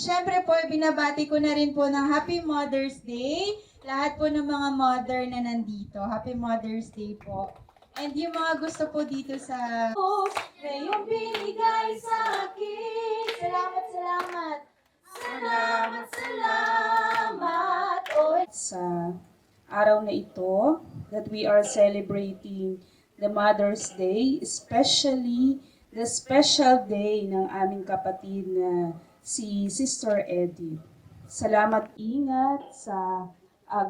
syempre po, binabati ko na rin po ng Happy Mother's Day. Lahat po ng mga mother na nandito. Happy Mother's Day po. And yung mga gusto po dito sa... na yung binigay sa akin. Salamat, salamat. Salamat, salamat. Oh. Sa araw na ito, that we are celebrating the Mother's Day, especially the special day ng aming kapatid na si Sister Eddie. Salamat, ingat sa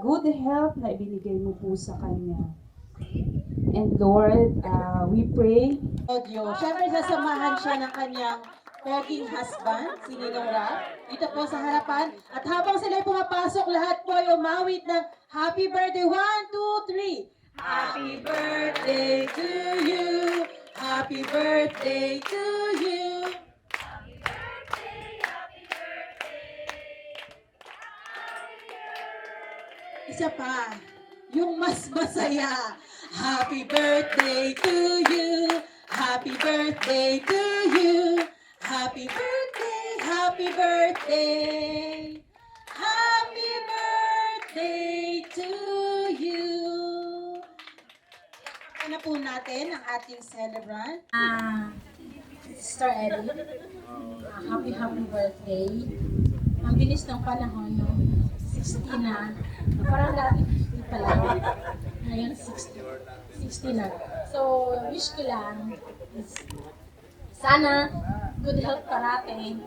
good health na ibinigay mo po sa kanya. And Lord, we pray. Siyempre, sasamahan siya ng kanyang poging husband, si Ninong Rap, dito po sa harapan. At habang sila'y pumapasok, lahat po ay umawit ng Happy Birthday! 1, 2, 3! Happy birthday to you! Happy birthday to you! Isa pa, yung mas masaya. Happy birthday to you. Happy birthday to you. Happy birthday, happy birthday. Happy birthday to you. Ano po natin ang ating celebrant? Sister Eddie, happy birthday. Ang bilis ng panahon, no? 60 na. Parang dati 50 pa lang. Ngayon 60 na. So, wish ko lang is sana good health parate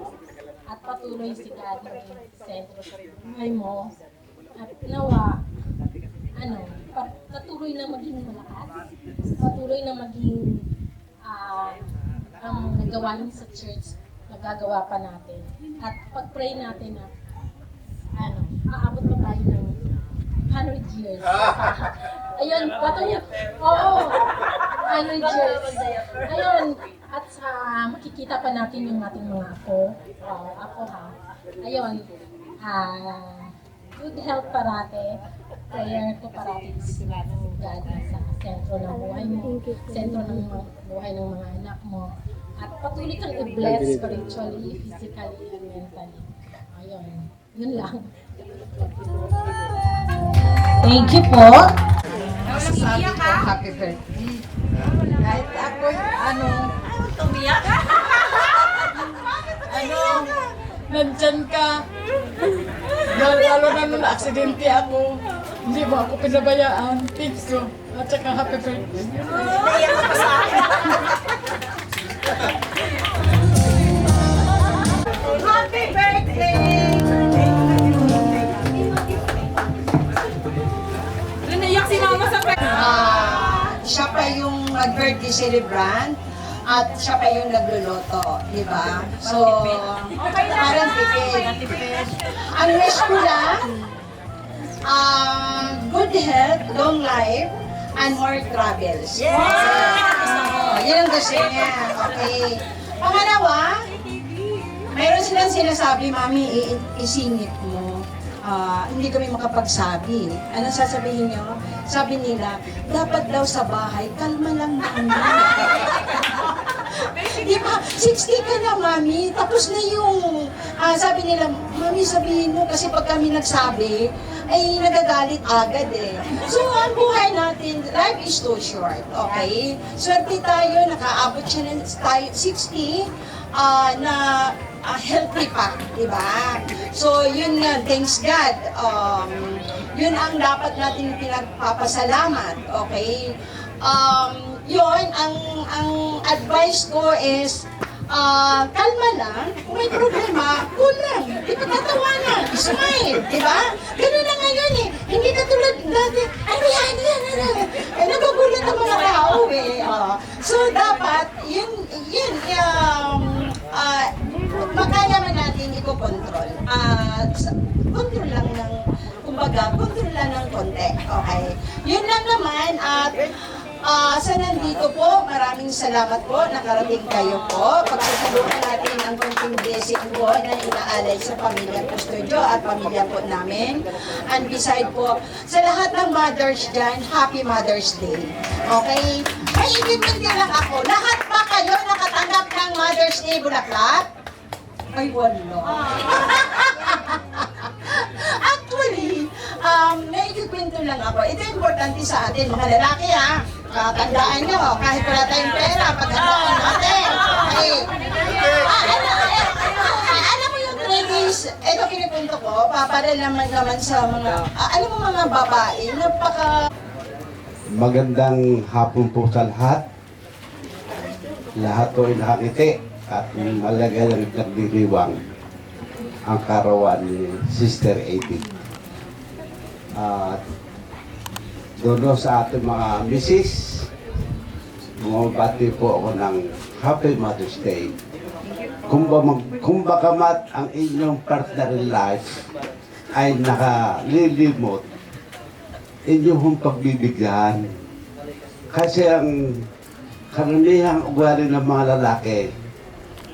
at patuloy si God maging sentro sa buhay mo. At nawa, patuloy na maging malakas. Patuloy na maging ang nagawa niyo sa church, nagagawa pa natin. At pag-pray natin na aabot pa tayo ng 100 years. Ayun, patuloy. Oo, 100 years. Ayun, at makikita pa natin yung ating mga apo. Apo ha. Ayun, good health parate. Prayer ko parati is God sa sentro ng buhay mo, sentro ng buhay ng mga anak mo. At patuloy kang i-bless spiritually, physically, and mentally. Ayun, yun lang. Thank you po. Masasabi ko, happy birthday. Kahit ako, tumiyak. Nandyan ka. Lalo na nung aksidente ako. Hindi mo ako pinabayaan. Thank you. At saka happy birthday. Naiyak ka pa sa akin. Happy birthday! Naiyak si Mama sa Siya pa yung mag-birthday celebrant at siya pa yung nagluluto, di ba? So, parang tipid. Ang wish ko lang, good health, long life, and more travels. Yan ang gusto niya. Okay. Pangalawa, mayroon silang sinasabi, Mami, isingit mo. Hindi kami makapagsabi. Anong sasabihin nyo? Sabi nila, dapat daw sa bahay, kalma lang naman. Di ba? 60 ka na, Mami. Tapos na yung, sabi nila, Mami, sabihin mo, kasi pag kami nagsabi, ay nagagalit agad eh. So, ang buhay natin, life is too short, okay? Swerte tayo, nakaabot siya ng tayo 60, na healthy pa, di ba? So, yun nga, thanks God. Yun ang dapat natin pinagpapasalamat, okay? Yun, ang advice ko is, kalma lang, kung may problema, cool lang, ipagtatawanan, smile, di ba? Ganun na ngayon eh, hindi ka tulad dati, yan, nagugulat ang mga tao eh. So, dapat, makaya man natin iko-control. Control lang ng, control lang ng konti, okay? Yun lang naman, at sa nandito po, maraming salamat po, nakarating kayo po. Pagsasaluhan natin ang konting blessing po na inaalay sa pamilya Custodio at pamilya po namin. And beside po, sa lahat ng mothers dyan, Happy Mother's Day. Okay? May ibibigay lang ako, lahat ba kayo nakatanggap ng Mother's Day bulaklak? Ay, wala. importante sa atin, mga lalaki ha. Tandaan nyo, kahit wala tayong pera, paghandaan natin. Ay, alam mo yung ladies, ito kinipunto ko, para naman sa mga, alam mo mga babae, Magandang hapon po sa lahat. Lahat po ay nakangiti at malagay ang nagdiriwang ang karawan ni Sister Edith. At doon sa ating mga misis, bumabati po ako ng Happy Mother's Day. Kung bagamat ang inyong partner in life ay nakalilimot, inyong pagbibigyan. Kasi ang karamihan ugali ng mga lalaki,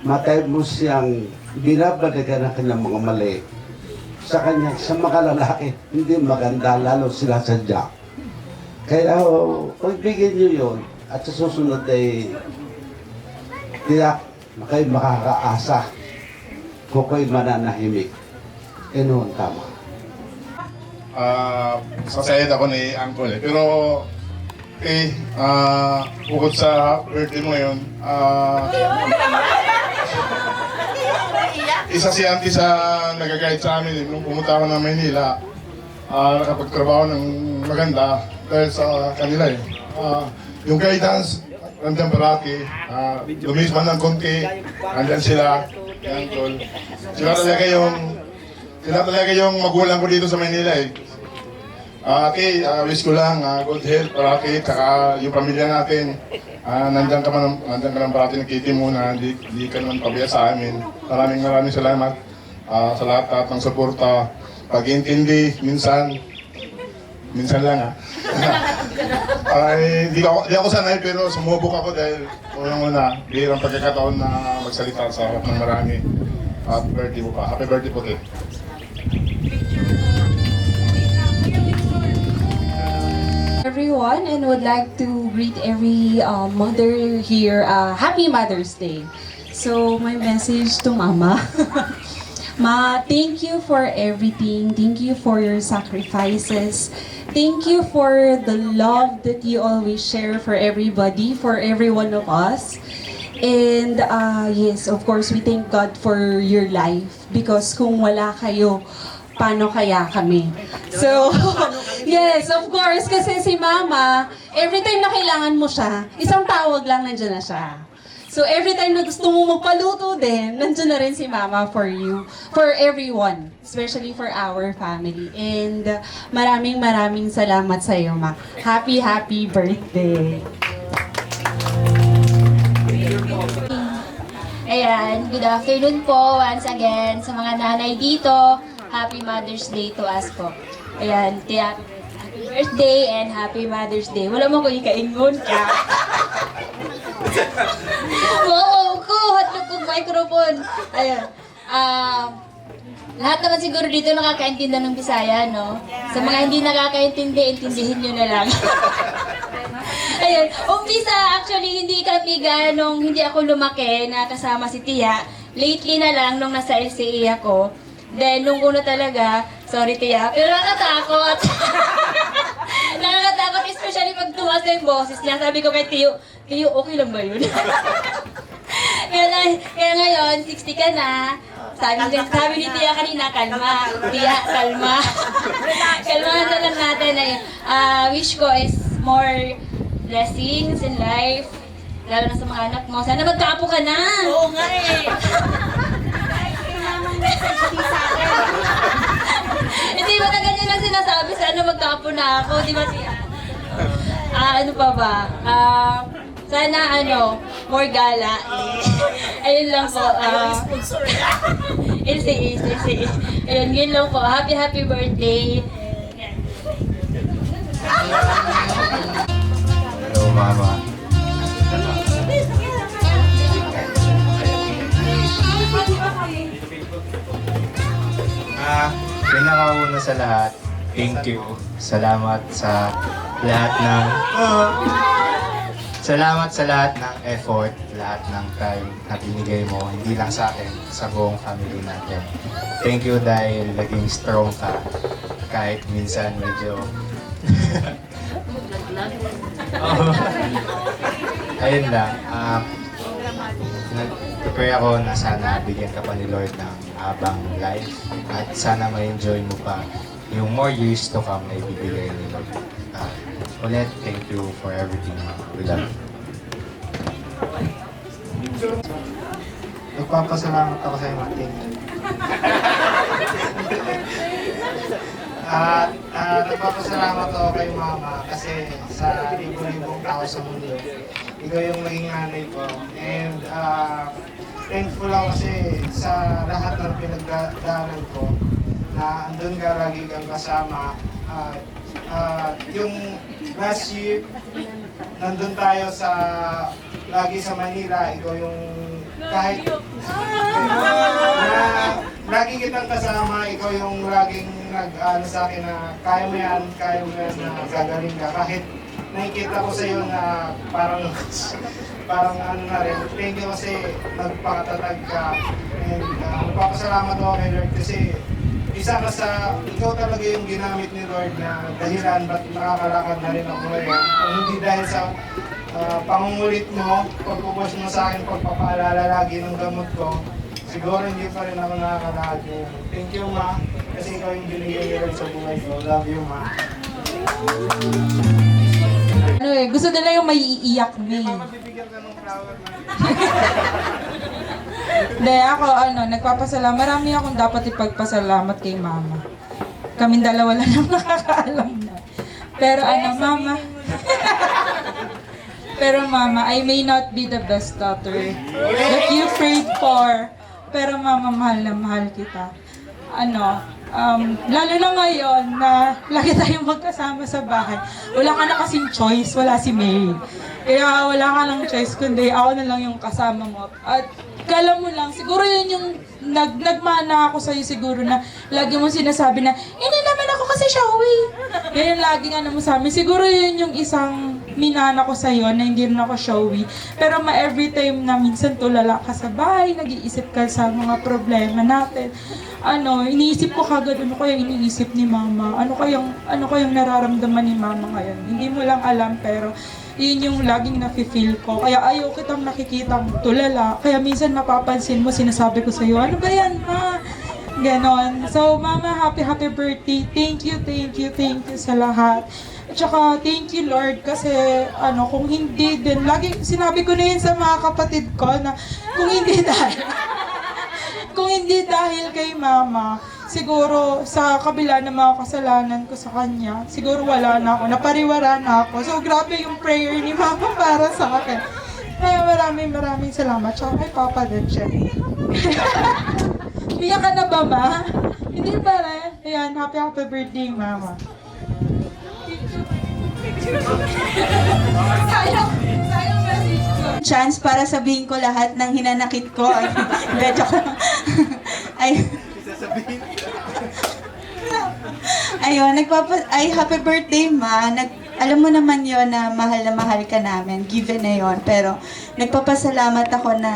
matay mo siyang binabalikan ng kanyang mga mali. Sa mga lalaki, hindi maganda, lalo sila sadya. Kaya pagbigyan nyo yun, at sa susunod ay tiyak na kayo makakaasa kung kayo mananahimik. Ano ang tama? Sasayad ako ni Uncle pero bukod sa birthday mo ngayon, isa si auntie sa nag-guide sa amin nung pumunta ako ng Maynila, nakapagtrabaho ng maganda dahil sa kanila yung guidance nandiyan parati, lumis man ng konti, nandiyan sila, yan tol. Sila talaga yung magulang ko dito sa Maynila Ate, wish ko lang good health parati, saka yung pamilya natin. Nandiyan ka lang parati nagkiti mo na di ka naman pabiya sa amin. Maraming salamat sa lahat ng suporta, pag-iintindi, minsan lang Ay, di ako sanay pero sumubok ako dahil unang-una, bihirang pagkakataon na magsalita sa harap ng marami. Happy birthday mo pa. Happy birthday po, Ate. Everyone, and would like to greet every mother here. Happy Mother's Day. So my message to Mama. Ma, thank you for everything. Thank you for your sacrifices. Thank you for the love that you always share for everybody, for every one of us. And yes, of course, we thank God for your life because kung wala kayo, paano kaya kami? So, yes, of course, kasi si Mama, every time na kailangan mo siya, isang tawag lang, nandiyan na siya. So, every time na gusto mo magpaluto din, nandiyan na rin si Mama for you, for everyone, especially for our family. And maraming salamat sa iyo, Ma. Happy birthday! Ayan, good afternoon po once again sa mga nanay dito. Happy Mother's Day to us po. Ayan, tiyak, happy birthday and happy Mother's Day. Wala mo ko ikaingon ka. Oo, hatlog kong microphone. Ayan. Lahat naman siguro dito nakakaintindi ng Bisaya, no? Sa mga hindi nakakaintindi, intindihin nyo na lang. Ayun, umpisa, actually, hindi ako lumaki na kasama si Tia. Lately na lang, nung nasa LCA ako. Then, nung una talaga, sorry Tia, pero nakakatakot. Nakakatakot, especially pag tumas na yung boses niya. Sabi ko kay Tio, okay lang ba yun? kaya ngayon, 60 ka na. Sabi ni Tia kanina, kalma. Tia, kalma. Kalmahan na lang natin. Wish ko is more blessings in life. Lalo na sa mga anak mo. Sana magkaapo ka na. Oo nga eh. Hindi ba na ganyan ang sinasabi? Sana magkaapo na ako. Di ba siya? Ano pa ba? Sana more gala. Ayun lang po. LCA. Ayun, yun lang po. Happy birthday. Hello, Mama. Pinakauna sa lahat, thank you. Salamat sa lahat ng effort, lahat ng time na binigay mo, hindi lang sa akin, sa buong family natin. Thank you dahil naging strong ka kahit minsan medyo Ayun lang. Nag-prepare ako na sana bigyan ka pa ni Lord ng habang life at sana ma-enjoy mo pa yung more years to come na ibibigay ni Lord. Ulit, thank you for everything. We love you. Nagpapasalamat ako sa iyo, Martin. Nagpapasalamat ako kay Mama kasi sa libo-libong tao sa mundo, ikaw yung naging nanay ko. And thankful ako kasi sa lahat ng pinagdaanan ko na andun ka, lagi kang kasama. Yung last year, nandun tayo lagi sa Manila, ikaw yung kahit lagi kitang kasama, ikaw yung laging nag-ano sa akin na kaya mo yan na gagaling ka. Kahit nakikita ko sa iyo na parang ano na rin, thank you kasi nagpakatatag ka. And magpapasalamat ako kay Lord kasi ikaw talaga yung ginamit ni Lord na dahilan ba't nakakalakad na rin ako ngayon. Kung hindi dahil sa pangungulit mo, pagpupos mo sa akin, pagpapaalala lagi ng gamot ko, siguro hindi pa rin ako nakakalakad ngayon. Thank you, Ma, kasi ikaw yung binigay ni Lord sa buhay ko. Love you, Ma. Gusto nila yung may iiyak me. Mabibigyan ka ng flower na. Hindi, ako nagpapasalamat. Marami akong dapat ipagpasalamat kay Mama. Kaming dalawa lang nakakaalam na. Pero Mama. Pero Mama, I may not be the best daughter that you prayed for. Pero Mama, mahal na mahal kita. Lalo na ngayon na lagi tayong magkasama sa bahay. Wala ka na kasing choice, wala si May. Kaya wala ka ng choice, kundi ako na lang yung kasama mo. At kala mo lang, siguro yun yung nagmana ako sa'yo siguro na lagi mo sinasabi na, hindi naman ako kasi showy. Yan yung lagi nga naman sa amin. Siguro yun yung isang minana ko sa'yo na hindi rin ako showy. Pero every time na minsan tulala ka sa bahay, nag-iisip ka sa mga problema natin. Iniisip ko kagad, ano kaya iniisip ni Mama? Ano kayang nararamdaman ni Mama ngayon? Hindi mo lang alam, pero yun yung laging nafe-feel ko. Kaya ayaw kitang nakikitang tulala. Kaya minsan mapapansin mo, sinasabi ko sa'yo, ano ba yan, Ma? Ganon. So, Mama, happy birthday. Thank you sa lahat. At saka, thank you, Lord, kasi, kung hindi din, lagi, sinabi ko na yun sa mga kapatid ko na, kung hindi dahil kay Mama, siguro sa kabila ng mga kasalanan ko sa kanya, siguro wala na ako, napariwara na ako. So, grabe yung prayer ni Mama para sa akin. Kaya maraming salamat. Tsaka kay Papa din siya. Biyak ka na ba, Ma? Hindi ba rin? Ayan, happy birthday, Mama. Sayang message ko. Chance para sabihin ko lahat ng hinanakit ko. Ayun, happy birthday, Ma. Alam mo naman yon na mahal ka namin. Given na yon. Pero nagpapasalamat ako na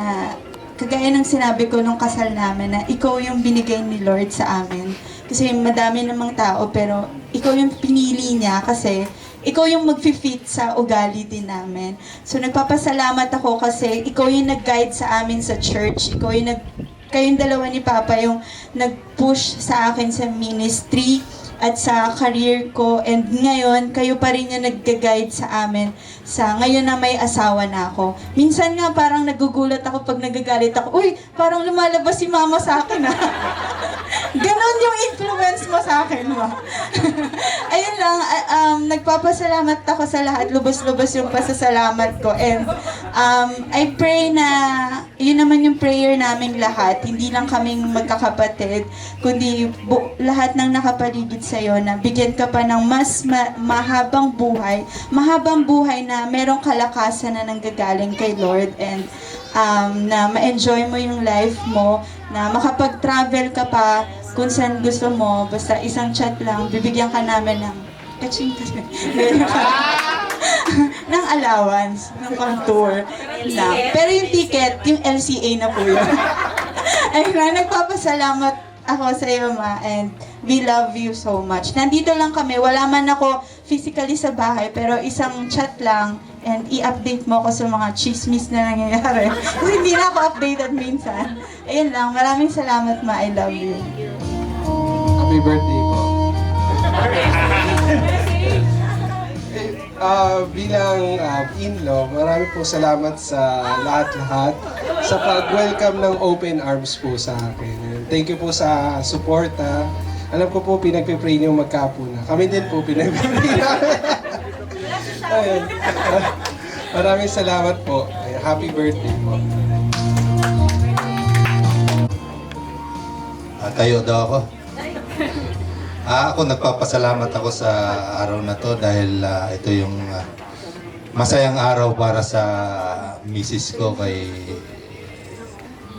kagaya ng sinabi ko nung kasal namin na ikaw yung binigay ni Lord sa amin. Kasi madami namang tao pero ikaw yung pinili niya kasi ikaw yung mag-fit sa ugali din namin. So nagpapasalamat ako kasi ikaw yung nag-guide sa amin sa church. Kayong dalawa ni Papa yung nag-push sa akin sa ministry at sa career ko. And ngayon, kayo pa rin yung nag-guide sa amin ngayon na may asawa na ako. Minsan nga parang nagugulat ako pag nagagalit ako, uy, parang lumalabas si Mama sa akin ha. Ganon yung influence mo sa akin, Ma. Ayun lang, nagpapasalamat ako sa lahat. Lubos-lubos yung pasasalamat ko. And I pray na yun naman yung prayer naming lahat. Hindi lang kaming magkakapatid, kundi lahat ng nakapaligid sa'yo na bigyan ka pa ng mas mahabang buhay na merong kalakasan na nanggagaling kay Lord and na ma-enjoy mo yung life mo, na makapag-travel ka pa kung saan gusto mo, basta isang chat lang, bibigyan ka namin ng ng allowance, ng pang-tour. Pero yung ticket, yung LCA na po yun. Ayun lang, nagpapasalamat ako sa iyo, Ma, and we love you so much. Nandito lang kami, wala man ako physically sa bahay, pero isang chat lang, and i-update mo ako sa mga chismis na nangyayari. Kasi hindi na ako updated minsan. Ayun lang, maraming salamat, Ma, I love you. Happy birthday po. Bilang in-law, marami po salamat sa lahat-lahat sa pag-welcome ng open arms po sa akin. Thank you po sa suporta. Alam ko po pinagpipray niyo magkapuna. Kami din po pinagpipray namin. Ayun. Maraming salamat po. Happy birthday po. Tayo daw ako. Ako nagpapasalamat ako sa araw na to dahil ito yung masayang araw para sa misis ko kay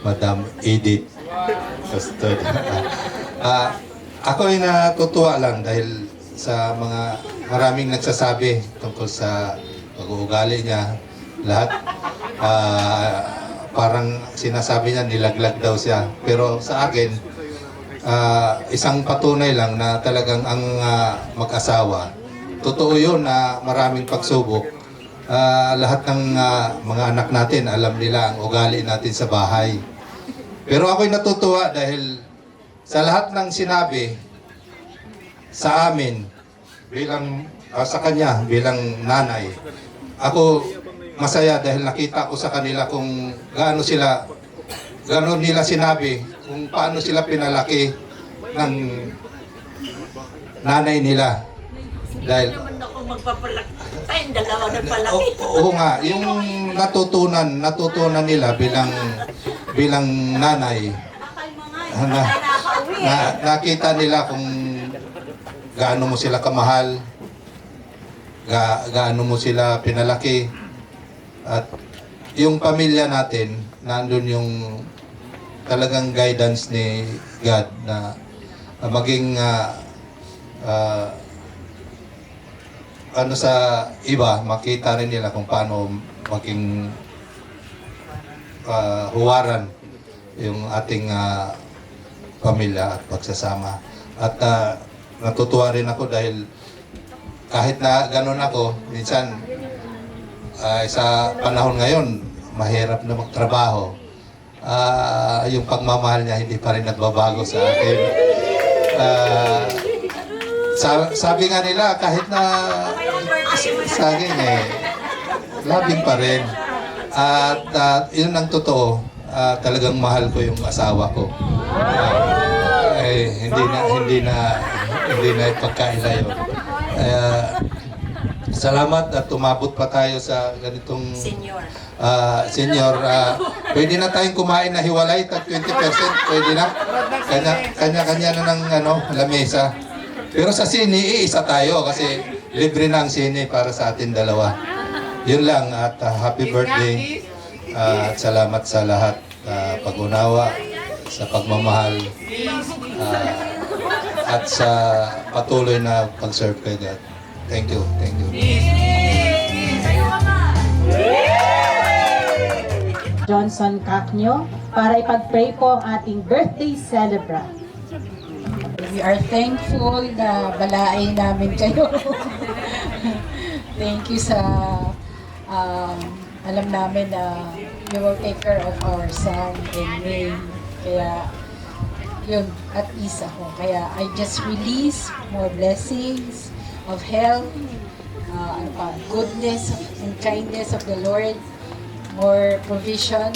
Madam Edith Custod. Ako ay natutuwa lang dahil sa mga maraming nagsasabi tungkol sa pag-uugali niya. Lahat parang sinasabi niya nilaglag daw siya. Pero sa akin, isang patunay lang na talagang ang mag-asawa, totoo yun na maraming pagsubok. Lahat ng mga anak natin, alam nila ang ugali natin sa bahay. Pero ako'y natutuwa dahil sa lahat ng sinabi sa amin, bilang sa kanya, bilang nanay, ako masaya dahil nakita ko sa kanila kung gaano nila sinabi, kung paano sila pinalaki ng nanay nila. Dahil oo nga, yung natutunan nila bilang nanay, nakita nila kung gaano mo sila kamahal, gaano mo sila pinalaki, at yung pamilya natin, nandun yung talagang guidance ni God na maging sa iba, makita rin nila kung paano maging huwaran yung ating pamilya at pagsasama. At natutuwa rin ako dahil kahit na ganun ako, minsan sa panahon ngayon, mahirap na magtrabaho. Yung pagmamahal niya hindi pa rin nagbabago sa akin. Sabi nga nila, kahit na sa akin labing pa rin. At yun ang totoo, talagang mahal ko yung asawa ko. Hindi na ipagkaila yun. Salamat at tumabot pa tayo sa ganitong senior. Pwede na tayong kumain na hiwalay, tag 20%, pwede na. Kanya-kanya na ng lamesa. Pero sa sine, isa tayo kasi libre na ang sine para sa atin dalawa. Yun lang at happy birthday. At salamat sa lahat. Pag-unawa, sa pagmamahal, at sa patuloy na pag-serve kay God. Thank you. Thank you. Johnson Cacnio para ipag-pray po ang ating birthday celebrant. We are thankful na balain namin kayo. Thank you sa alam namin na you will take care of our son and me. Kaya yun, at ease ako. Kaya I just release more blessings of health, goodness and kindness of the Lord, more provision,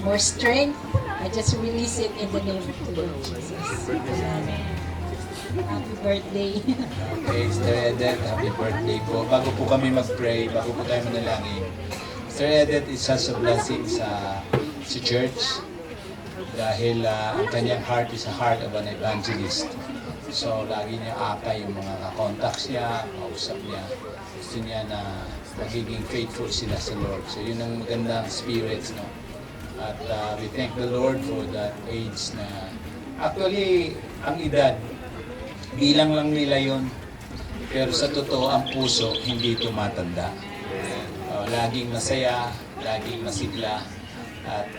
more strength. I just release it in the name of the Lord Jesus. Happy birthday. Okay, Sister Edith, happy birthday po. Bago po kami mag-pray, bago po tayo manalangin, Sister Edith is such a blessing sa church dahil ang kanyang heart is a heart of an evangelist. So, lagi niya akay yung mga contacts niya, kausap niya. Gusto niya na magiging faithful sila sa Lord. So, yun ang magandang spirits, no? At we thank the Lord for that age na actually, ang edad, bilang lang nila yun. Pero sa totoo, ang puso hindi tumatanda. Laging masaya, laging masigla. At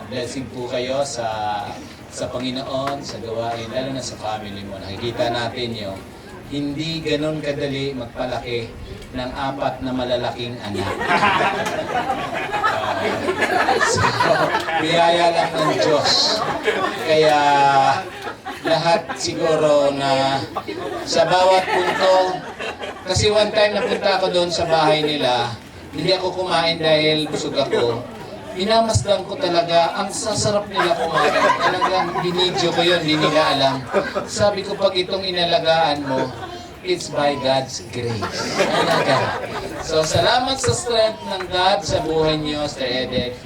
blessing po kayo sa sa Panginoon, sa gawain, lalo na sa family mo. Nakikita natin yung hindi ganun kadali magpalaki ng 4 na malalaking anak. So, biyaya lang ng Diyos. Kaya lahat siguro na sa bawat punto, kasi one time napunta ako doon sa bahay nila, hindi ako kumain dahil busog ako. Minamasdan ko talaga, ang sasarap nila kumain. Talagang binidyo ko yun, hindi nila alam. Sabi ko, pag itong inalagaan mo, it's by God's grace. Talaga. So, salamat sa strength ng God sa buhay niyo, Sir Edek.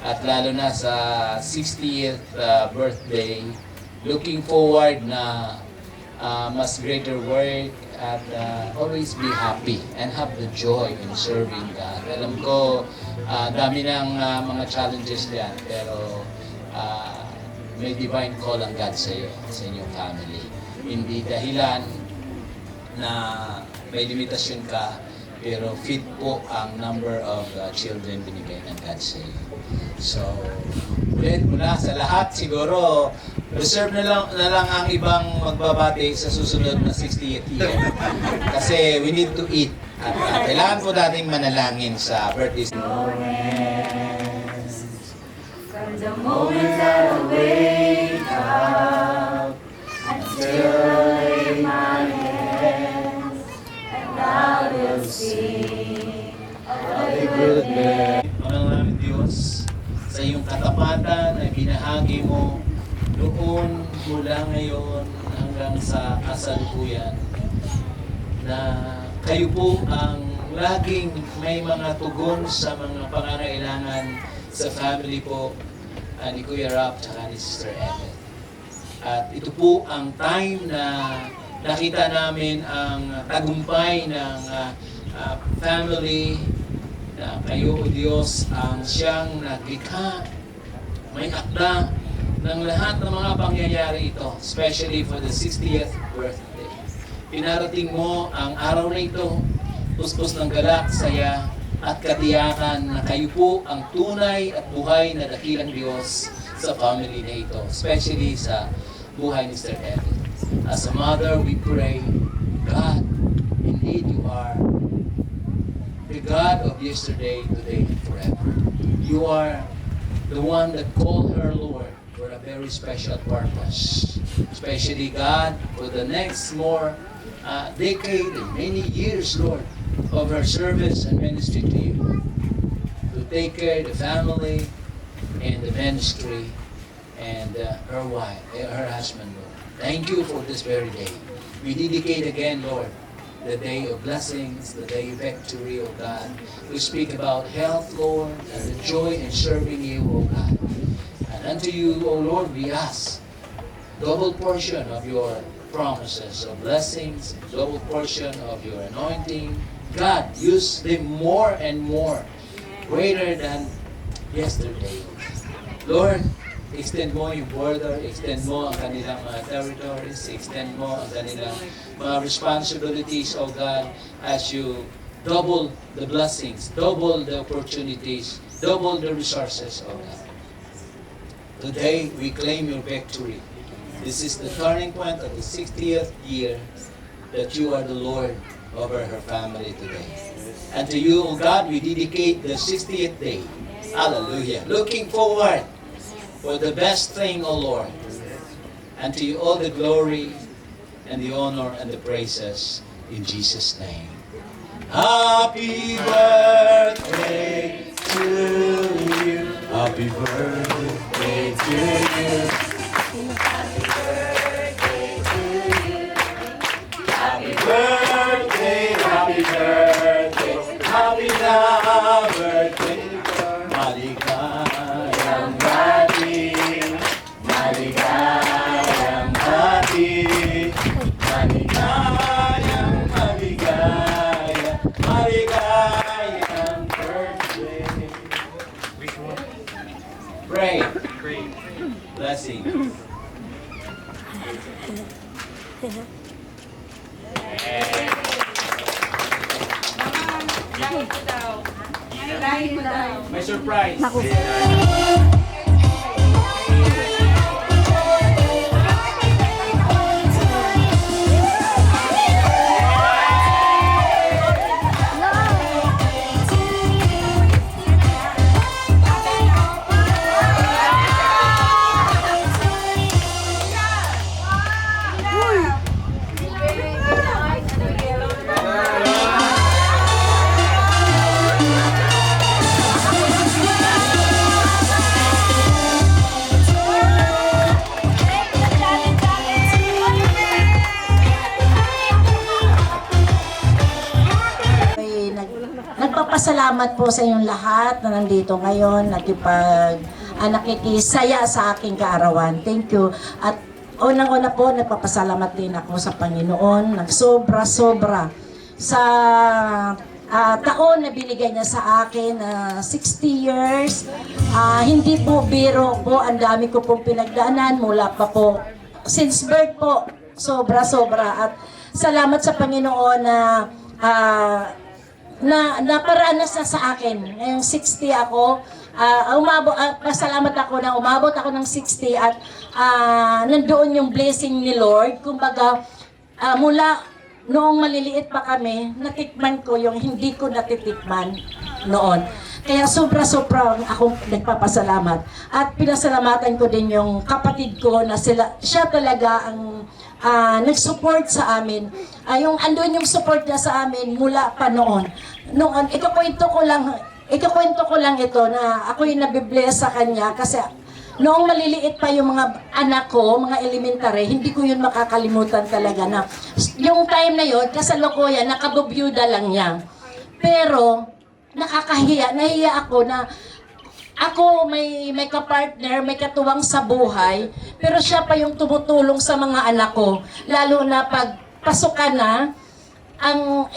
At lalo na sa 60th birthday. Looking forward na mas greater work at always be happy and have the joy in serving God. Alam ko, dami ng mga challenges diyan, pero may divine call ang God sa iyo, sa inyong family. Hindi dahilan na may limitasyon ka, pero fit po ang number of children binigay ng God sa iyo. So, ulit mula sa lahat, siguro reserve na lang ang ibang magbabati sa susunod na 60th year. Kasi we need to eat. At kailangan po nating manalangin sa birthday. From the moment that I wake up until I lay my hands, and I will sing of thy goodness. Maraming Diyos, sa iyong katapatan ay binahagi mo doon mula ngayon hanggang sa kasalukuyan na kayo po ang laging may mga tugon sa mga pangangailangan sa family po ni Kuya Rap at ni Sister Ethel. At ito po ang time na nakita namin ang tagumpay ng family na kayo, O Diyos, ang siyang naglikha, may akda ng lahat ng mga pangyayari ito, especially for the 60th birthday. Pinarating mo ang araw na ito, puspos ng galak, saya, at katiyakan na kayo po ang tunay at buhay na dakilang Diyos sa family na ito, especially sa buhay ni Sir Evan. As a mother, we pray, God, indeed you are the God of yesterday, today, and forever. You are the one that called her Lord for a very special purpose. Especially, God, for the next more decade and many years, Lord, of her service and ministry to you. To take care of the family and the ministry and her wife, her husband, Lord. Thank you for this very day. We dedicate again, Lord, the day of blessings, the day of victory, O God. We speak about health, Lord, and the joy in serving you, O God. And unto you, O Lord, we ask double portion of your promises of blessings, double portion of your anointing. God, use them more and more, greater than yesterday. Lord, extend mo yung border, extend mo ang kanilang mga territories, extend mo ang kanilang mga responsibilities, O God, as you double the blessings, double the opportunities, double the resources, O God. Today, we claim your victory. This is the turning point of the 60th year that you are the Lord over her family today. And to you, O God, we dedicate the 60th day. Hallelujah. Looking forward for the best thing, O Lord. And to you all the glory and the honor and the praises in Jesus' name. Happy birthday to you. Happy birthday to you. Happy birthday to you. Happy Birthday, happy birthday, happy birthday. Maligayang hati, maligayang hati, maligayang, maligayang, maligayang birthday. Pray. Blessings. May surprise. nagpapasalamat po sa inyong lahat na nandito ngayon, nakikisaya sa aking kaarawan. Thank you. At unang-una po, nagpapasalamat din ako sa Panginoon, nagsobra-sobra sa taon na binigay niya sa akin, 60 years. Hindi po biro po, ang dami ko pong pinagdaanan mula pa po, since birth po, sobra-sobra. At salamat sa Panginoon na naparanas na sa akin. Ngayong 60 ako, pasalamat ako na umabot ako ng 60 at nandoon yung blessing ni Lord. Kumbaga, mula noong maliliit pa kami, natikman ko yung hindi ko natitikman noon. Kaya sobra-sobra akong nagpapasalamat. At pinasalamatan ko din yung kapatid ko na siya talaga ang nag-support sa amin. Andun yung support niya sa amin mula pa noon. Noon, ikukwento ko lang ito na ako yung nabibless sa kanya kasi noong maliliit pa yung mga anak ko, mga elementary, hindi ko yun makakalimutan talaga na yung time na yun, kasalukuyan, nakabubyuda lang niya. Pero, nahiya ako na ako may kapartner, may katuwang sa buhay, pero siya pa yung tumutulong sa mga anak ko. Lalo na pag pasukan na,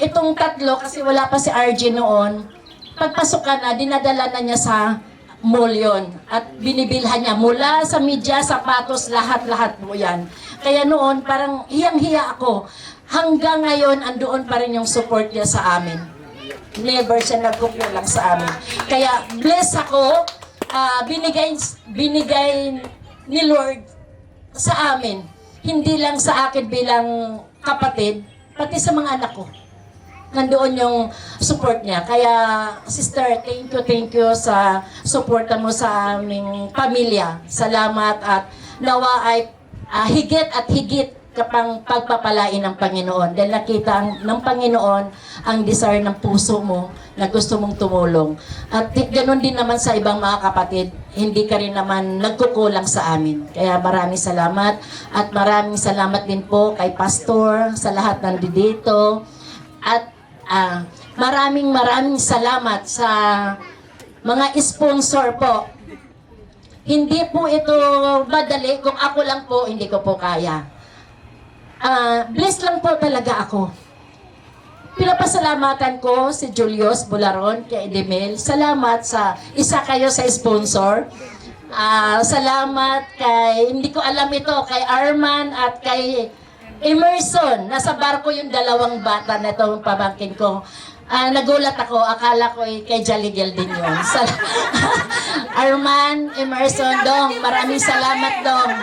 itong tatlo, kasi wala pa si RJ noon, pagpasukan na, dinadala na niya sa mall yun. At binibilhan niya mula sa media, sapatos, lahat-lahat po yan. Kaya noon, parang hiyang-hiya ako. Hanggang ngayon, andoon pa rin yung support niya sa amin. Never siya nagkukulang sa amin. Kaya bless ako, binigay ni Lord sa amin. Hindi lang sa akin bilang kapatid, pati sa mga anak ko. Nandoon yung support niya. Kaya, sister, thank you sa suporta mo sa aming pamilya. Salamat at nawa ay higit at higit kapang pagpapalain ng Panginoon. Dahil nakita ng Panginoon ang desire ng puso mo na gusto mong tumulong. At ganoon din naman sa ibang mga kapatid, hindi ka rin naman nagkukulang sa amin. Kaya maraming salamat at maraming salamat din po kay Pastor, sa lahat nandito. At maraming salamat sa mga sponsor po. Hindi po ito madali. Kung ako lang po, hindi ko po kaya. Blessed lang po talaga ako. Pinapasalamatan ko si Julius Bularon, kay Edemel. Salamat sa isa kayo sa sponsor. Salamat kay, hindi ko alam ito, kay Arman at kay Emerson. Nasa barko yung dalawang bata na itong pamangkin ko. Nagulat ako, akala ko kay Jaligel din yun. Arman, Emerson, Dong, maraming salamat, Dong.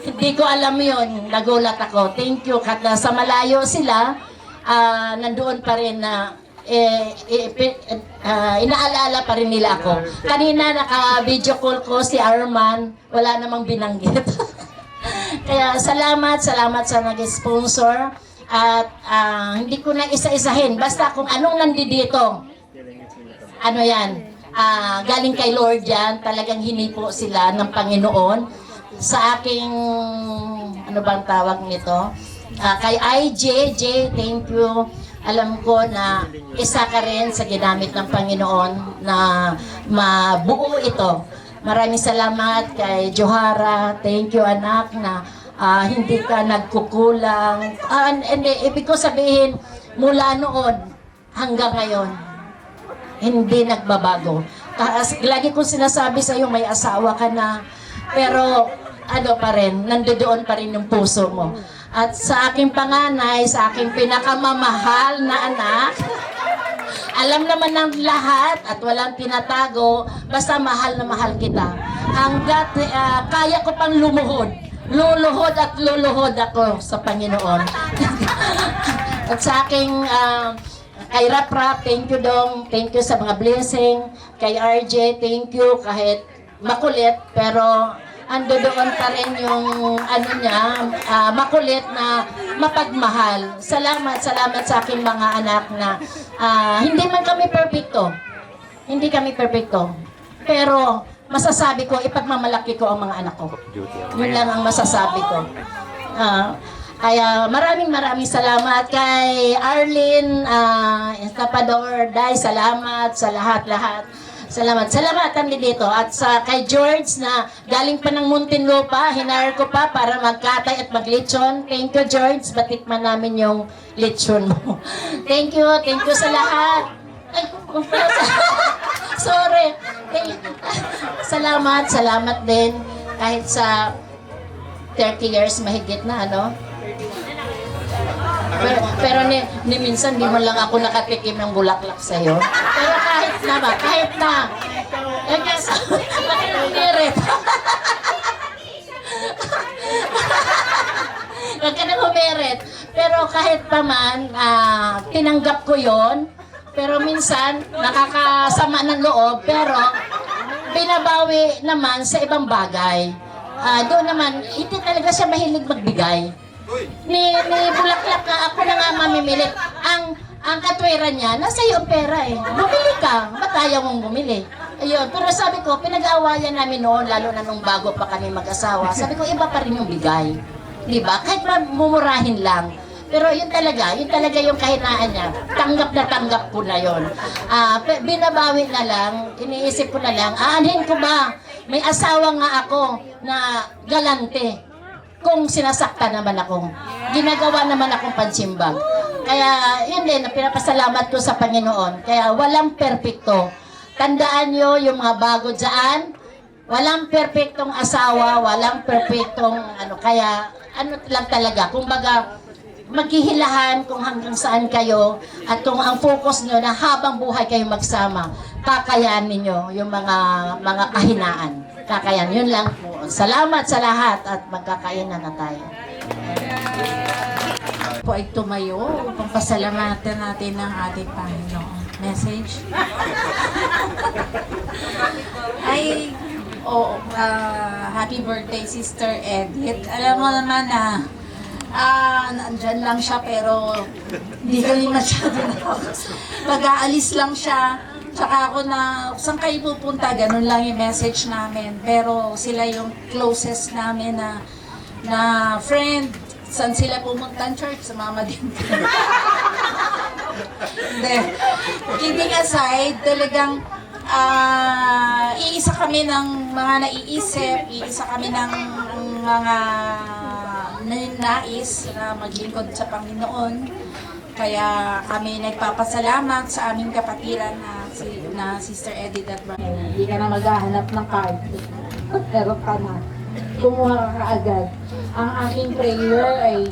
Hindi ko alam yun, nagulat ako. Thank you, kahit sa malayo sila, nandoon pa rin na inaalala pa rin nila ako. Kanina naka-video call ko si Arman, wala namang binanggit. Kaya salamat sa nag-sponsor at hindi ko na isa-isahin. Basta kung anong nandito, ano yan, galing kay Lord yan, talagang hinipo sila ng Panginoon sa aking, ano bang tawag nito? Kay IJ, thank you. Alam ko na isa ka rin sa ginamit ng Panginoon na mabuo ito. Maraming salamat kay Johara. Thank you, anak, na hindi ka nagkukulang. Ibig ko sabihin, mula noon hanggang ngayon, hindi nagbabago. Lagi kong sinasabi sa iyo, may asawa ka na, pero ano pa rin, nandoon pa rin yung puso mo. At sa aking panganay, sa aking pinakamamahal na anak, alam naman ng lahat at walang tinatago, basta mahal na mahal kita. Hanggat kaya ko pang luluhod ako sa Panginoon. At sa aking kay Rap, thank you, Dong. Thank you sa mga blessing. Kay RJ, thank you. Kahit makulit, pero doon pa rin yung ano niya, makulit na mapagmahal. Salamat sa aking mga anak na hindi man kami perfecto. Hindi kami perfecto. Pero masasabi ko, ipagmamalaki ko ang mga anak ko. Yun lang ang masasabi ko. Kaya maraming salamat kay Arlene Estapador, Day, salamat sa lahat-lahat. Salamat kami dito. At kay George na galing pa ng Muntinlupa, hinire ko pa para magkatay at maglechon. Thank you, George. Batikman namin yung lechon mo. Thank you sa lahat. Ay, sorry. Salamat din. Kahit sa 30 years mahigit na, ano? Pero minsan di mo lang ako nakatikim ng bulaklak sa'yo. Pero kahit na. Eh, kasi, bakit humirit? Huwag ka nang humirit. Pero kahit pa man, tinanggap ko yon. Pero minsan, nakakasama ng loob. Pero, binabawi naman sa ibang bagay. Doon naman, hindi talaga siya mahilig magbigay. Ni bulaklak nga, ako na nga mamimili. Ang katwiran niya, nasa iyo ang pera eh. Bumili ka, ba't ayaw mong bumili? Ayun, pero sabi ko, pinag-aawayan namin noon, lalo na nung bago pa kami mag-asawa. Sabi ko, iba pa rin yung bigay. Diba? Kahit mumurahin lang. Pero yun talaga yung kahinaan niya. Tanggap ko na yun. Binabawi na lang, iniisip ko na lang, aanhin ko ba? May asawa nga ako na galante. Kung sinasaktan naman ako. Ginagawa naman akong pansimbag. Kaya yun din, pinapasalamat ko sa Panginoon. Kaya walang perpekto. Tandaan nyo yung mga bago dyan, walang perpektong asawa, walang perpektong kaya lang talaga. Kumbaga, maghihilahan kung hanggang saan kayo at kung ang focus nyo na habang buhay kayo magsama, kakayanin nyo yung mga kahinaan. Kakayan, yun lang po. Salamat sa lahat at magkakainan na tayo. Po ay tumayo upang pasalamatan natin ang ating Panginoon. Message? Happy birthday, Sister Edith. Alam mo naman na nandyan lang siya pero hindi kami masyado pag-aalis lang siya. Tsaka ako na, saan kayo pupunta? Ganun lang yung message namin. Pero sila yung closest namin na friend. Saan sila pumunta ng church? Sumama din. Kidding aside, talagang iisa kami ng mga naiisip, iisa kami ng mga nais na maglingkod sa Panginoon. Kaya kami nagpapasalamat sa aming kapatiran na Sister Edith at hindi ka na maghahanap ng card. Pero ka na. Kumuha ka agad. Ang aking prayer ay